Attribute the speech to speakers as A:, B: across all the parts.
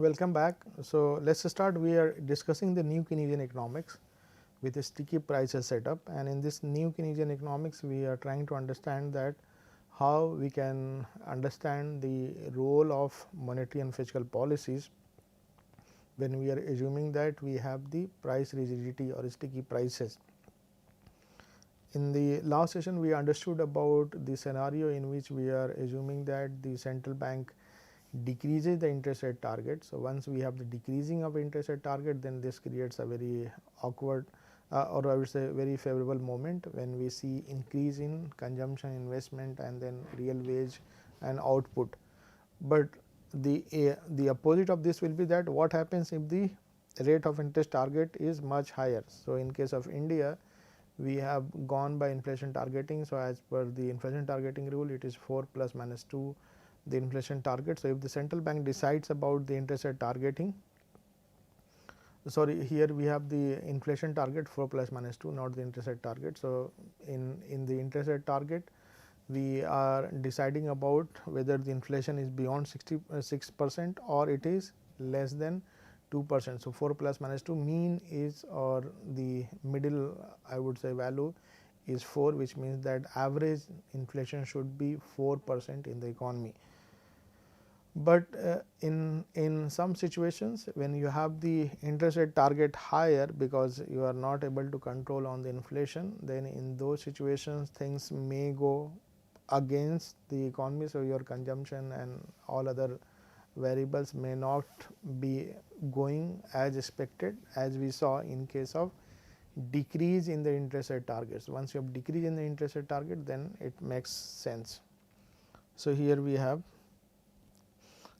A: welcome back. So, let us start. We are discussing the new Keynesian economics with a sticky prices setup, and in this new Keynesian economics we are trying to understand that how we can understand the role of monetary and fiscal policies when we are assuming that we have the price rigidity or sticky prices. In the last session we understood about the scenario in which we are assuming that the central bank decreases the interest rate target. So, once we have the decreasing of interest rate target, then this creates a very awkward or I would say very favorable moment when we see increase in consumption, investment and then real wage and output. But the opposite of this will be that what happens if the rate of interest target is much higher. So, in case of India, we have gone by inflation targeting. So, as per the inflation targeting rule, it is 4 plus minus 2 the inflation target. So, if the central bank decides about the interest rate targeting, sorry, here we have the inflation target 4 plus minus 2, not the interest rate target. So, in the interest rate target, we are deciding about whether the inflation is beyond 6% or it is less than 2%. So, 4 plus minus 2 mean is, or the middle I would say value is 4, which means that average inflation should be 4% in the economy. But in some situations when you have the interest rate target higher because you are not able to control on the inflation, then in those situations things may go against the economy. So, your consumption and all other variables may not be going as expected, as we saw in case of decrease in the interest rate targets. Once you have decrease in the interest rate target, then it makes sense. So, here we have.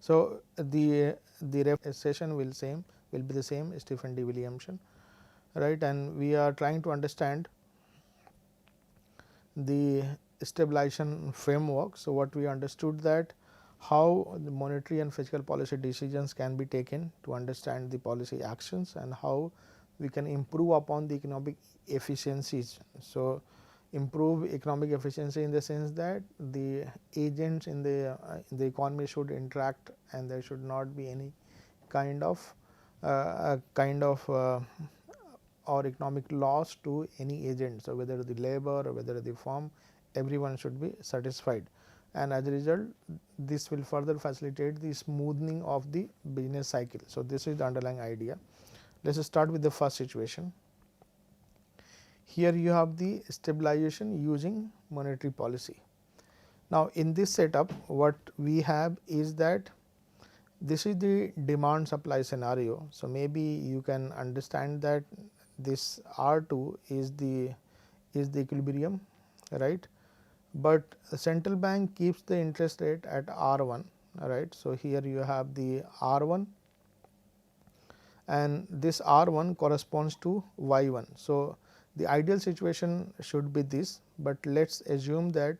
A: So, the session will be the same Stephen D. Williamson, right, and we are trying to understand the stabilization framework. So, what we understood that how the monetary and fiscal policy decisions can be taken to understand the policy actions and how we can improve upon the economic efficiencies. So, improve economic efficiency in the sense that the agents in the economy should interact and there should not be any kind of or economic loss to any agent. So, whether the labor or whether the firm, everyone should be satisfied, and as a result this will further facilitate the smoothing of the business cycle. So, this is the underlying idea. Let us start with the first situation. Here you have the stabilization using monetary policy. Now, in this setup what we have is that this is the demand supply scenario. So, maybe you can understand that this R2 is the equilibrium, right, but the central bank keeps the interest rate at R1, right. So, here you have the R1 and this R1 corresponds to Y1. So, the ideal situation should be this, but let us assume that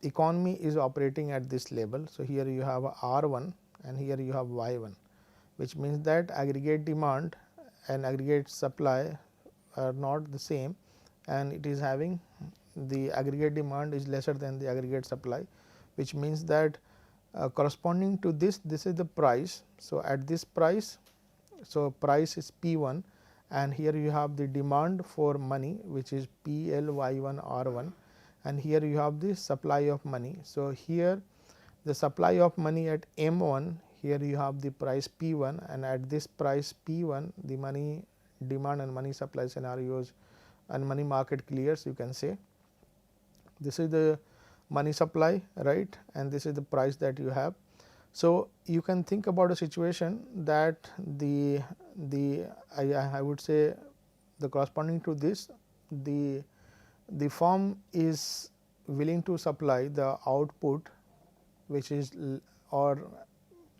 A: economy is operating at this level. So, here you have R1 and here you have Y1, which means that aggregate demand and aggregate supply are not the same, and it is having the aggregate demand is lesser than the aggregate supply, which means that corresponding to this is the price. So, at this price, so price is P1 and here you have the demand for money which is PLY1 R1, and here you have the supply of money. So, here the supply of money at M1, here you have the price P1, and at this price P1 the money demand and money supply scenarios and money market clears, you can say. This is the money supply, right, and this is the price that you have. So, you can think about a situation that I would say the corresponding to this the firm is willing to supply the output which is or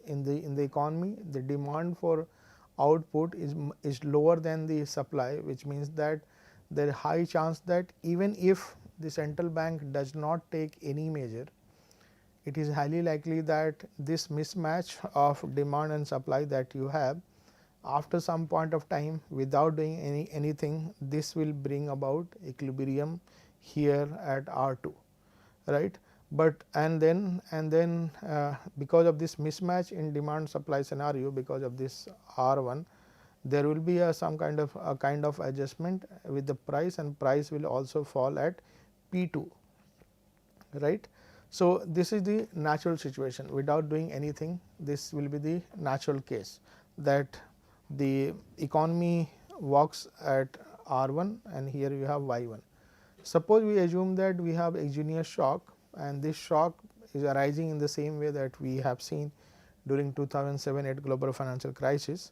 A: in the economy the demand for output is lower than the supply, which means that there is high chance that even if the central bank does not take any measure, it is highly likely that this mismatch of demand and supply that you have after some point of time without doing anything, this will bring about equilibrium here at R2, right. but and then because of this mismatch in demand supply scenario, because of this R1, there will be some kind of adjustment with the price, and price will also fall at P2, right. So, this is the natural situation without doing anything. This will be the natural case that the economy works at R1 and here you have Y1. Suppose we assume that we have exogenous shock, and this shock is arising in the same way that we have seen during 2007-8 global financial crisis.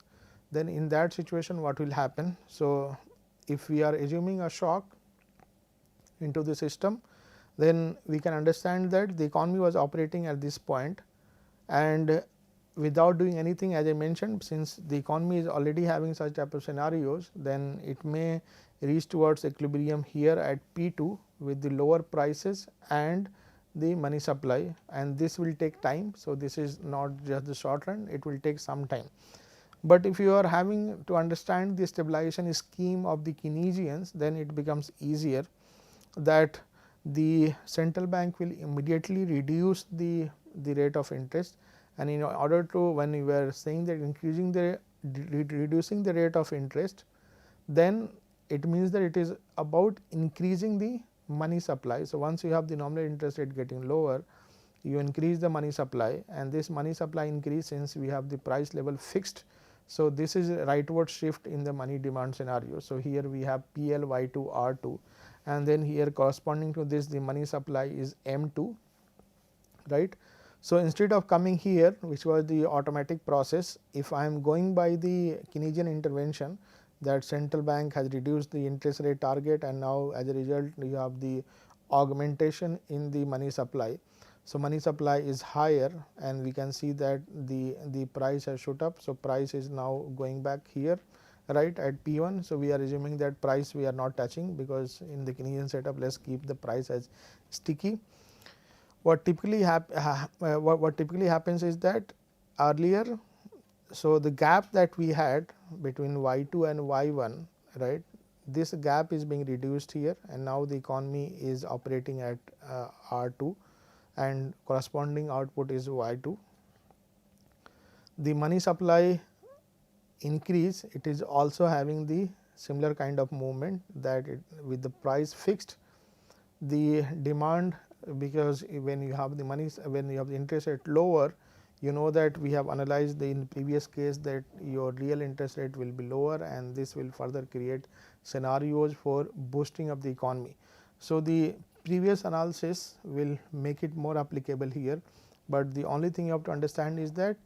A: Then in that situation what will happen? So, if we are assuming a shock into the system, then we can understand that the economy was operating at this point, and without doing anything, as I mentioned, since the economy is already having such type of scenarios, then it may reach towards equilibrium here at P2 with the lower prices and the money supply, and this will take time. So, this is not just the short run, it will take some time. But if you are having to understand the stabilization scheme of the Keynesians, then it becomes easier that the central bank will immediately reduce the rate of interest, and in order to, when we were saying that increasing the reducing the rate of interest, then it means that it is about increasing the money supply. So, once you have the nominal interest rate getting lower, you increase the money supply, and this money supply increase, since we have the price level fixed. So, this is a rightward shift in the money demand scenario. So, here we have PL Y2 R2, and then here corresponding to this the money supply is M2, right. So, instead of coming here, which was the automatic process, if I am going by the Keynesian intervention, that central bank has reduced the interest rate target, and now as a result you have the augmentation in the money supply. So, money supply is higher, and we can see that the price has shoot up. So, price is now going back here, right, at P1. So, we are assuming that price we are not touching, because in the Keynesian setup let us keep the price as sticky. What typically happens is that earlier, so the gap that we had between Y2 and Y1, right, this gap is being reduced here, and now the economy is operating at R2 and corresponding output is Y2. The money supply increase, it is also having the similar kind of movement, that with the price fixed, the demand, because when you have the money, when you have the interest rate lower, you know that we have analyzed in previous case that your real interest rate will be lower, and this will further create scenarios for boosting of the economy. So, the previous analysis will make it more applicable here, but the only thing you have to understand is that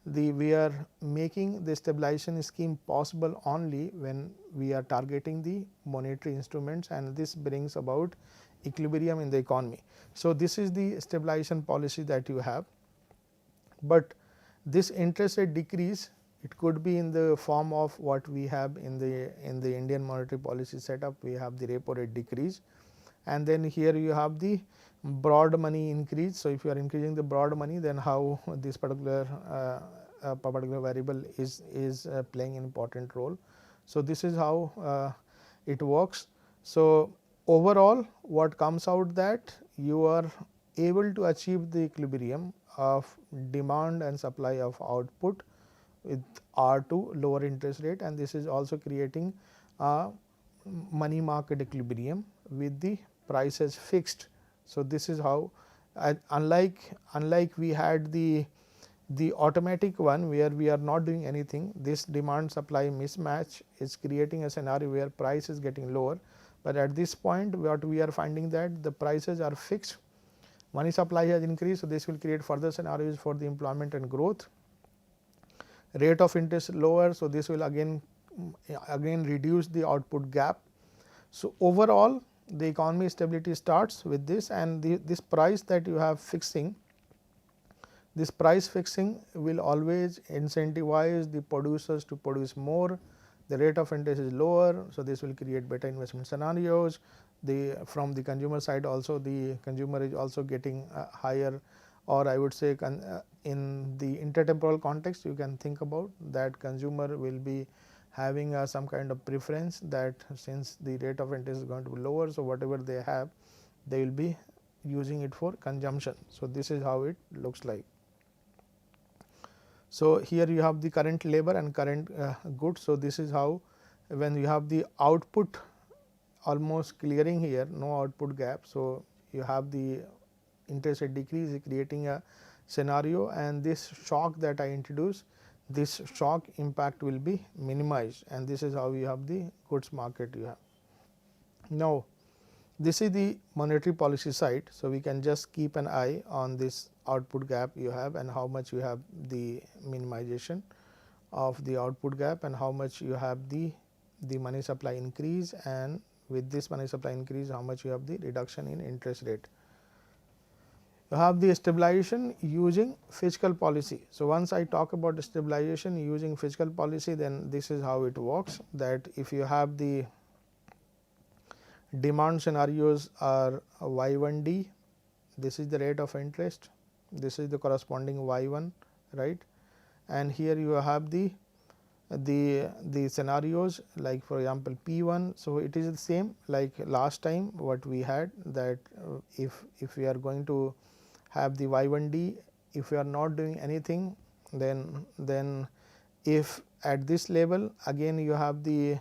A: we are making the stabilization scheme possible only when we are targeting the monetary instruments, and this brings about equilibrium in the economy. So, this is the stabilization policy that you have, but this interest rate decrease, it could be in the form of what we have in the Indian monetary policy setup. We have the repo rate decrease, and then here you have the broad money increase. So, if you are increasing the broad money, then how this particular variable is playing an important role. So, this is how it works. So, overall what comes out that you are able to achieve the equilibrium of demand and supply of output with R2 lower interest rate, and this is also creating a money market equilibrium with the prices fixed. So, this is how, unlike we had the automatic one where we are not doing anything, this demand supply mismatch is creating a scenario where price is getting lower, but at this point what we are finding that the prices are fixed, money supply has increased. So, this will create further scenarios for the employment and growth, rate of interest lower. So, this will again reduce the output gap. So, overall the economy stability starts with this, and this price that you have fixing, this price fixing will always incentivize the producers to produce more. The rate of interest is lower. So, this will create better investment scenarios. From the consumer side also, the consumer is also getting higher, or I would say in the intertemporal context, you can think about that consumer will be having some kind of preference, that since the rate of interest is going to be lower. So, whatever they have, they will be using it for consumption. So, this is how it looks like. So, here you have the current labor and current goods. So, this is how when you have the output almost clearing here, no output gap. So, you have the interest rate decrease creating a scenario, and this shock that I introduced, this shock impact will be minimized, and this is how you have the goods market you have. Now, this is the monetary policy side. So, we can just keep an eye on this output gap you have and how much you have the minimization of the output gap and how much you have the money supply increase, and with this money supply increase how much you have the reduction in interest rate. You have the stabilization using fiscal policy. So, once I talk about stabilization using fiscal policy, then this is how it works, that if you have the demand scenarios are y1d, this is the rate of interest, this is the corresponding y1, right, and here you have the scenarios like for example p1. So, it is the same like last time what we had, that if we are going to have the y1d, if we are not doing anything, then if at this level again you have the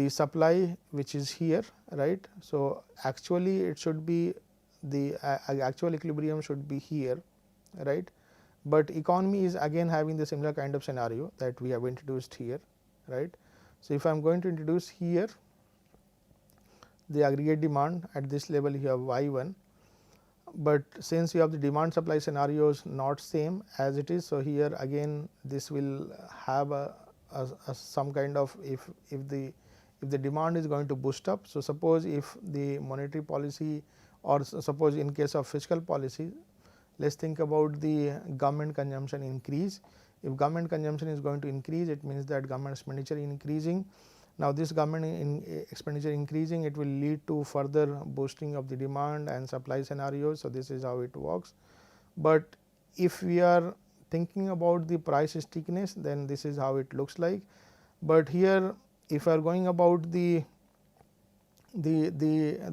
A: supply which is here, right. So, actually it should be the actual equilibrium should be here, right, but economy is again having the similar kind of scenario that we have introduced here, right. So, if I am going to introduce here the aggregate demand at this level you have y1, but since you have the demand supply scenarios not same as it is. So, here again this will have a some kind of if the demand is going to boost up. So, suppose if the monetary policy, or suppose in case of fiscal policy, let us think about the government consumption increase. If government consumption is going to increase, it means that government expenditure increasing. Now, this government expenditure increasing, it will lead to further boosting of the demand and supply scenarios. So, this is how it works. But if we are thinking about the price stickiness, then this is how it looks like. But here if I are going about the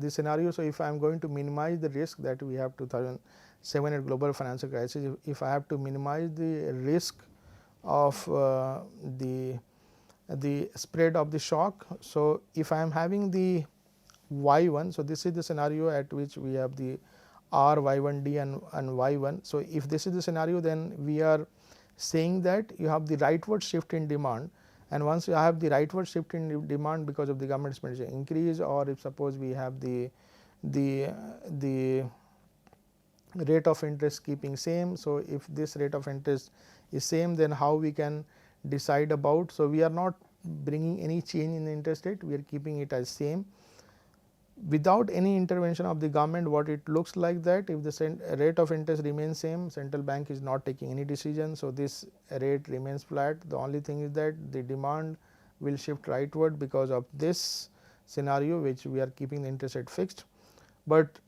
A: scenario, so if I am going to minimize the risk that we have 2007 at global financial crisis, if I have to minimize the risk of the spread of the shock. So, if I am having the y1, so this is the scenario at which we have the r y1d and y1. So, if this is the scenario, then we are saying that you have the rightward shift in demand, and once you have the rightward shift in demand because of the government expenditure increase, or if suppose we have the rate of interest keeping same. So, if this rate of interest is same, then how we can decide about. So, we are not bringing any change in the interest rate, we are keeping it as same without any intervention of the government. What it looks like that if the rate of interest remains same, central bank is not taking any decision. So, this rate remains flat. The only thing is that the demand will shift rightward because of this scenario which we are keeping the interest rate fixed. But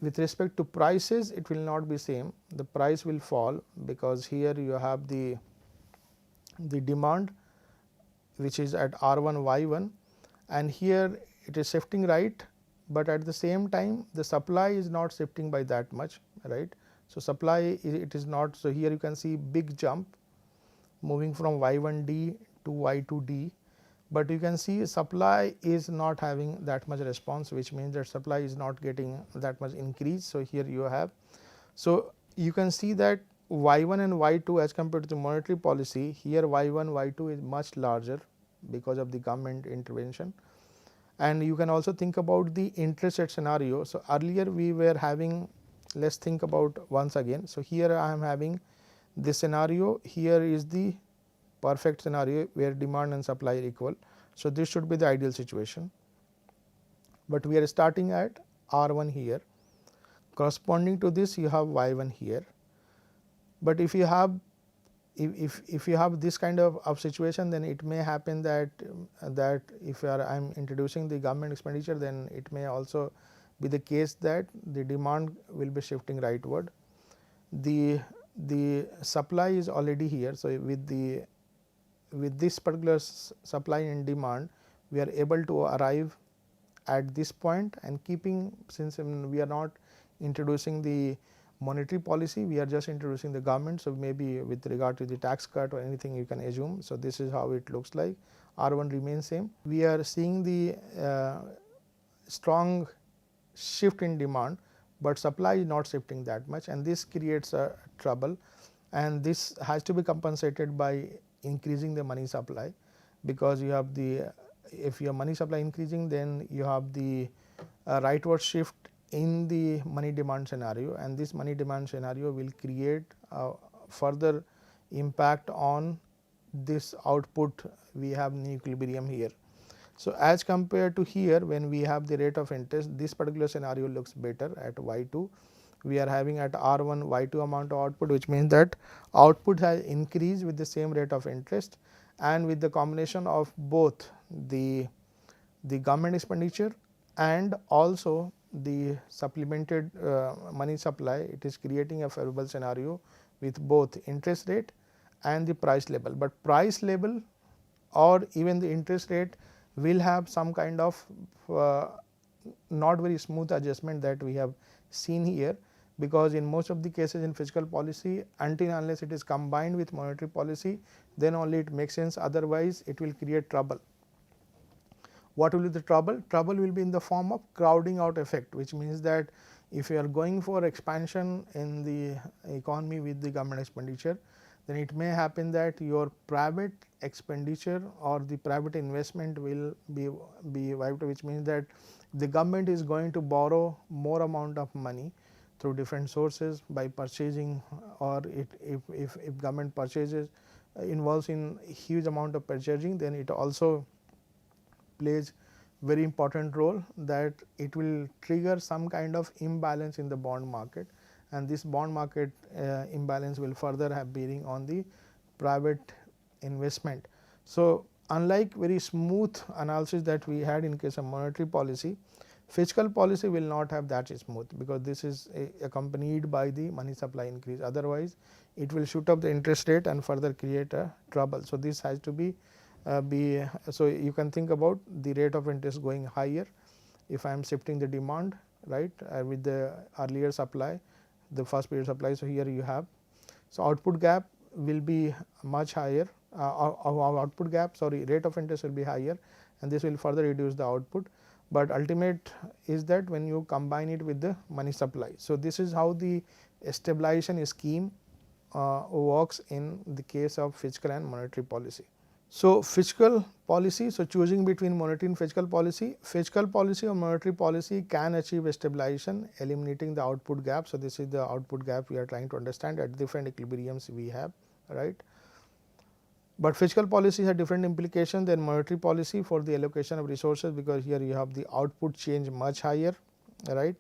A: with respect to prices, it will not be same, the price will fall because here you have the demand which is at r1 y1, and here it is shifting right, but at the same time the supply is not shifting by that much, right. So, supply it is not. So, here you can see big jump moving from y1d to y2d, but you can see supply is not having that much response, which means that supply is not getting that much increase. So, here you have. So, you can see that y1 and y2 as compared to the monetary policy, here y1 y2 is much larger because of the government intervention. And you can also think about the interest rate scenario. So, earlier we were having, let us think about once again. So, here I am having this scenario, here is the perfect scenario where demand and supply are equal. So, this should be the ideal situation, but we are starting at r1 here, corresponding to this you have y1 here. But if you have if you have this kind of situation, then it may happen that if I am introducing the government expenditure, then it may also be the case that the demand will be shifting rightward. The supply is already here. So, with this particular supply and demand, we are able to arrive at this point, and keeping, since we are not introducing the monetary policy, we are just introducing the government. So, maybe with regard to the tax cut or anything you can assume. So, this is how it looks like. R1 remains same. We are seeing the strong shift in demand, but supply is not shifting that much, and this creates a trouble, and this has to be compensated by increasing the money supply, because you have the, if your money supply increasing, then you have the rightward shift in the money demand scenario, and this money demand scenario will create further impact on this output. We have new equilibrium here. So, as compared to here, when we have the rate of interest, this particular scenario looks better at y2. We are having at R1 y2 amount of output, which means that output has increased with the same rate of interest, and with the combination of both the government expenditure and also the supplemented money supply, it is creating a favorable scenario with both interest rate and the price level. But price level or even the interest rate will have some kind of not very smooth adjustment that we have seen here, because in most of the cases in fiscal policy, until unless it is combined with monetary policy, then only it makes sense, otherwise it will create trouble. What will be the trouble? Trouble will be in the form of crowding out effect, which means that if you are going for expansion in the economy with the government expenditure, then it may happen that your private expenditure or the private investment will be wiped, which means that the government is going to borrow more amount of money through different sources by purchasing, or if government purchases involves in huge amount of purchasing, then it also plays very important role, that it will trigger some kind of imbalance in the bond market, and this bond market imbalance will further have bearing on the private investment. So, unlike very smooth analysis that we had in case of monetary policy, fiscal policy will not have that smooth, because this is accompanied by the money supply increase, otherwise it will shoot up the interest rate and further create a trouble. So, this has to be so you can think about the rate of interest going higher if I am shifting the demand, right, with the earlier supply, the first period supply. So, here you have, so output gap will be much higher, output gap, sorry, rate of interest will be higher, and this will further reduce the output, but ultimate is that when you combine it with the money supply. So, this is how the stabilization scheme works in the case of fiscal and monetary policy. So, fiscal policy, so choosing between monetary and fiscal policy or monetary policy can achieve stabilization, eliminating the output gap. So, this is the output gap we are trying to understand at different equilibriums we have, right. But fiscal policy has different implications than monetary policy for the allocation of resources, because here you have the output change much higher, right.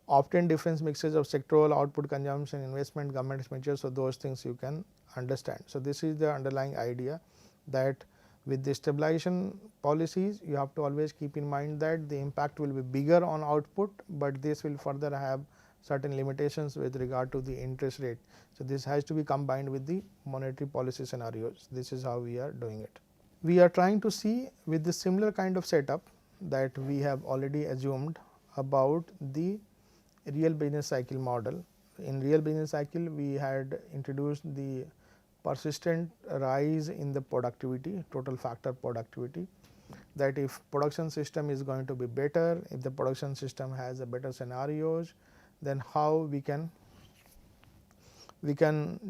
A: Often different mixes of sectoral output, consumption, investment, government expenditure. So, those things you can understand. So, this is the underlying idea, that with the stabilization policies you have to always keep in mind that the impact will be bigger on output, but this will further have certain limitations with regard to the interest rate. So, this has to be combined with the monetary policy scenarios. This is how we are doing it. We are trying to see with the similar kind of setup that we have already assumed about the real business cycle model. In real business cycle, we had introduced the persistent rise in the productivity, total factor productivity, that if production system is going to be better, if the production system has a better scenarios, then how we can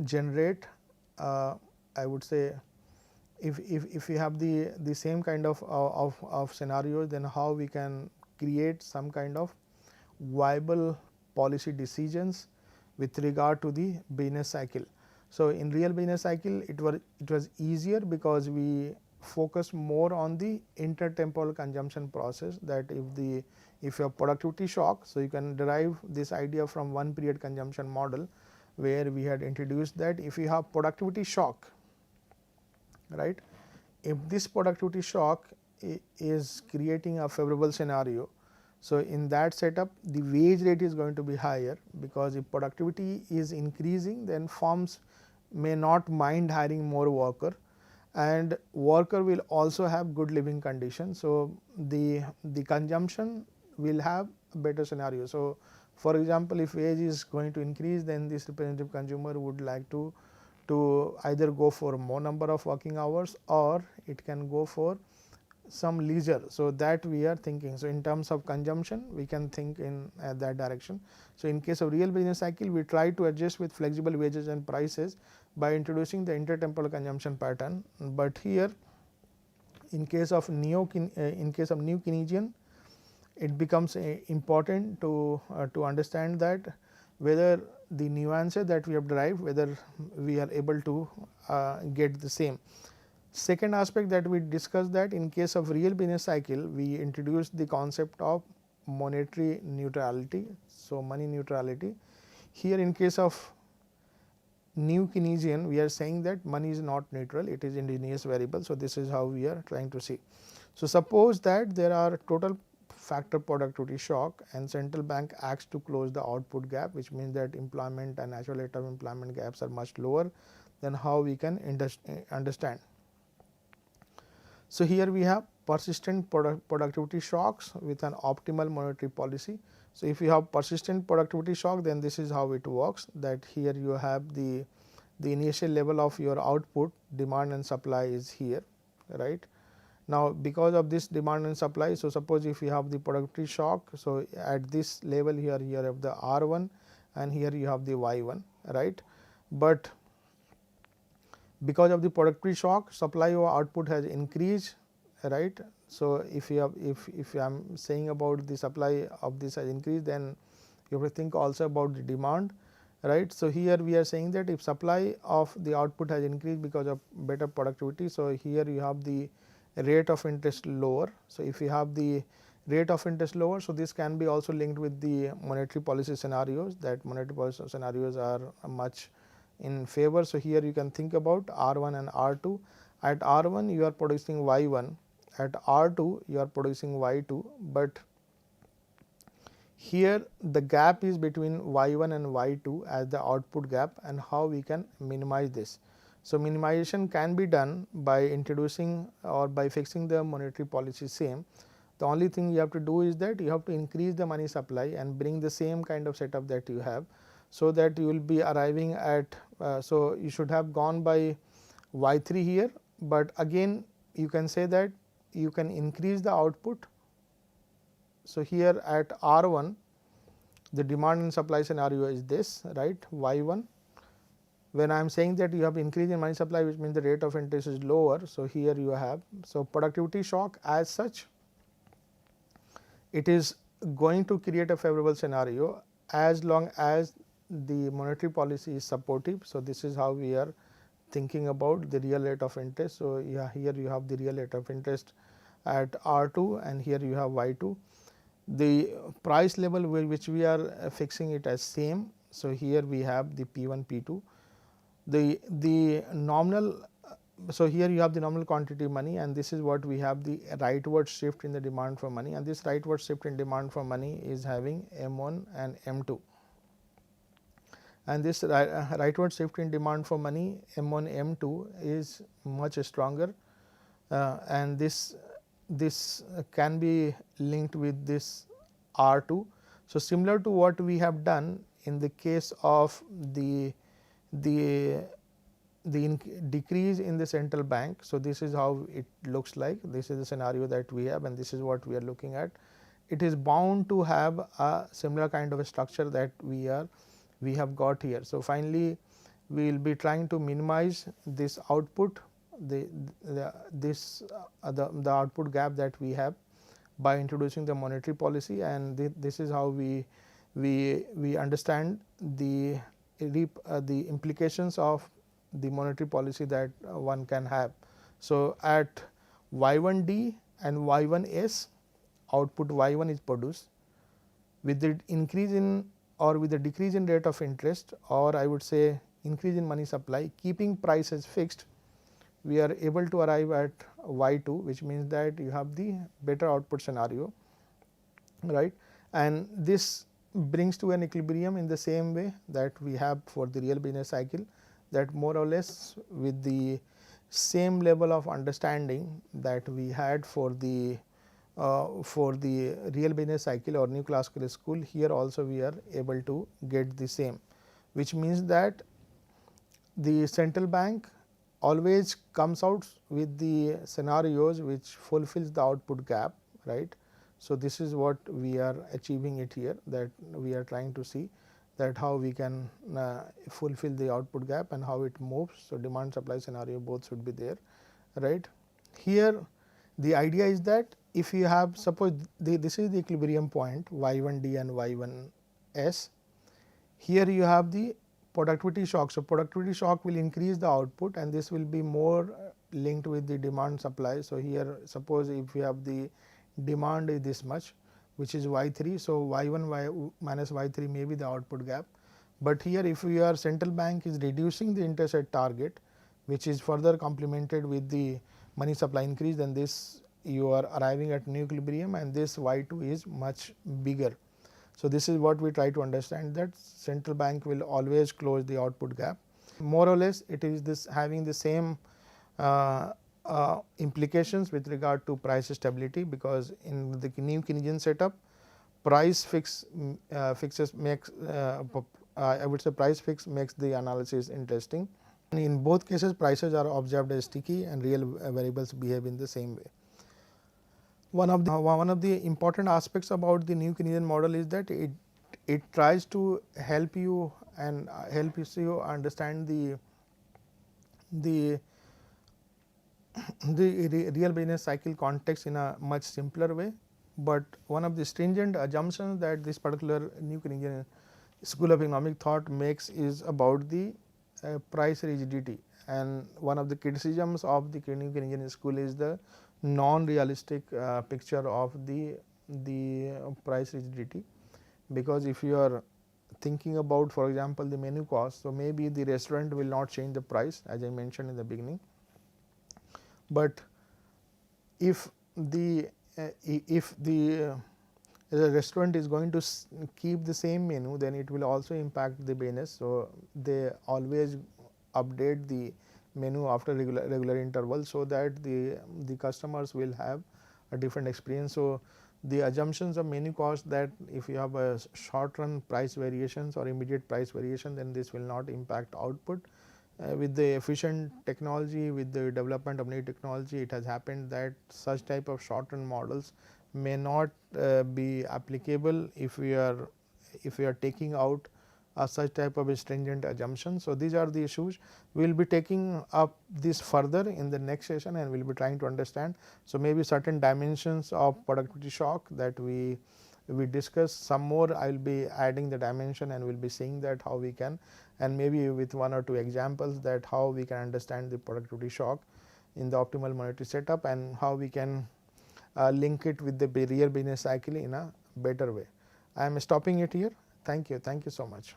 A: generate, I would say, if we have the same kind of scenarios, then how we can create some kind of viable policy decisions with regard to the business cycle. So, in real business cycle it was easier, because we focus more on the intertemporal consumption process, that if your productivity shock. So, you can derive this idea from one period consumption model, where we had introduced that if you have productivity shock, right, if this productivity shock is creating a favorable scenario. So, in that setup the wage rate is going to be higher, because if productivity is increasing, then firms may not mind hiring more worker, and worker will also have good living conditions. So, the consumption will have better scenario. So, For example, if wage is going to increase, then this representative consumer would like to either go for more number of working hours, or it can go for some leisure. So, that we are thinking. So, in terms of consumption, we can think in that direction. So, in case of real business cycle, we try to adjust with flexible wages and prices by introducing the intertemporal consumption pattern. But here, in case of new Keynesian, it becomes important to understand that whether the nuances that we have derived, whether we are able to get the same. Second aspect that we discussed, that in case of real business cycle, we introduced the concept of monetary neutrality. So, money neutrality. Here in case of new Keynesian, we are saying that money is not neutral, it is indigenous variable. So, this is how we are trying to see. So, suppose that there are total factor productivity shock and central bank acts to close the output gap, which means that employment and natural rate of employment gaps are much lower than how we can understand. So, here we have persistent productivity shocks with an optimal monetary policy. So, if you have persistent productivity shock, then this is how it works, that here you have the initial level of your output, demand and supply is here, right. Now, because of this demand and supply, so suppose if you have the productivity shock, so at this level here you have the R1 and here you have the Y1, right. But because of the productivity shock, supply or output has increased, right. So, if you have if I am saying about the supply of this has increased, then you have to think also about the demand, right. So, here we are saying that if supply of the output has increased because of better productivity, so here you have the rate of interest lower. So, if you have the rate of interest lower, so this can be also linked with the monetary policy scenarios, that monetary policy scenarios are much in favor. So, here you can think about R1 and R2. At R1 you are producing Y1, at R2 you are producing Y2, but here the gap is between Y1 and Y2 as the output gap, and how we can minimize this. So, minimization can be done by introducing or by fixing the monetary policy same. The only thing you have to do is that you have to increase the money supply and bring the same kind of setup that you have. So, that you will be arriving at, so you should have gone by Y3 here, but again you can say that you can increase the output. So, here at R1 the demand and supply scenario is this, right, Y1. When I am saying that you have increase in money supply, which means the rate of interest is lower. So, here you have, so productivity shock as such, it is going to create a favorable scenario as long as the monetary policy is supportive. So, this is how we are thinking about the real rate of interest. So, yeah, here you have the real rate of interest at R2 and here you have Y2. The price level which we are fixing it as same. So, here we have the P1, P2. The nominal, so here you have the nominal quantity money, and this is what we have the rightward shift in the demand for money, and this rightward shift in demand for money is having M1 and M2. And this rightward shift in demand for money M1, M2 is much stronger, and this can be linked with this R2. So, similar to what we have done in the case of the decrease in the central bank. So, this is how it looks like, this is the scenario that we have and this is what we are looking at. It is bound to have a similar kind of a structure that we have got here. So, finally, we will be trying to minimize this output, the output gap that we have by introducing the monetary policy, and this is how we understand the implications of the monetary policy that one can have. So, at Y1D and Y1S, output Y1 is produced. With the increase in or with the decrease in rate of interest, or I would say increase in money supply, keeping prices fixed, we are able to arrive at Y2, which means that you have the better output scenario, right. And this brings to an equilibrium in the same way that we have for the real business cycle, that more or less with the same level of understanding that we had for the for the real business cycle or new classical school, here also we are able to get the same, which means that the central bank always comes out with the scenarios which fulfills the output gap, right. So, this is what we are achieving it here, that we are trying to see that how we can fulfill the output gap and how it moves. So, demand supply scenario both should be there, right. Here the idea is that if you have, suppose this is the equilibrium point y1d and y1s, here you have the productivity shock. So, productivity shock will increase the output and this will be more linked with the demand supply. So, here suppose if you have the demand is this much, which is y3. So, y1 minus y3 may be the output gap, but here if your central bank is reducing the interest rate target, which is further complemented with the money supply increase, then this you are arriving at new equilibrium and this y2 is much bigger. So, this is what we try to understand, that central bank will always close the output gap. More or less it is this having the same implications with regard to price stability, because in the new Keynesian setup price fixes makes I would say price fix makes the analysis interesting. In both cases prices are observed as sticky and real variables behave in the same way. One of the important aspects about the new Keynesian model is that it tries to help you and help you understand the real business cycle context in a much simpler way. But one of the stringent assumptions that this particular new Keynesian school of economic thought makes is about the price rigidity, and one of the criticisms of the new Keynesian school is the non-realistic picture of the price rigidity, because if you are thinking about, for example, the menu cost, so maybe the restaurant will not change the price as I mentioned in the beginning, but if the restaurant is going to keep the same menu, then it will also impact the business. So, they always update the menu after regular interval, so that the customers will have a different experience. So, the assumptions of menu cost, that if you have a short run price variations or immediate price variation, then this will not impact output. With the efficient technology, with the development of new technology, it has happened that such type of short run models may not be applicable if we are taking out such type of stringent assumptions. So, these are the issues. We will be taking up this further in the next session and we will be trying to understand. So, maybe certain dimensions of productivity shock that we discuss, some more I will be adding the dimension and we will be seeing that how we can, and maybe with one or two examples, that how we can understand the productivity shock in the optimal monetary setup and how we can link it with the real business cycle in a better way. I am stopping it here. Thank you so much.